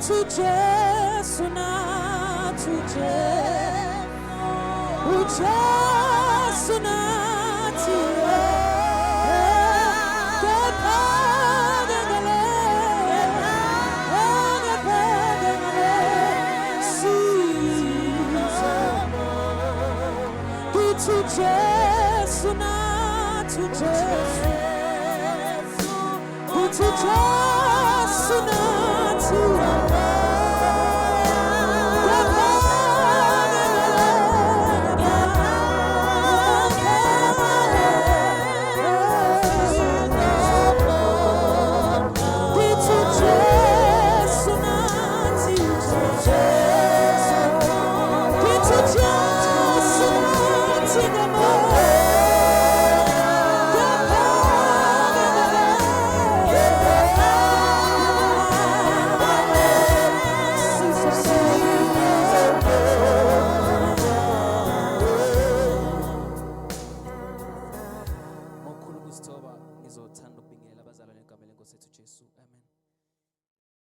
Jesu na tu Jesu na tu Jesu na tu Jesu na tu ngizothandwa ukubingelela abazalwane egameni lenkosi yethu Jesu. Amen.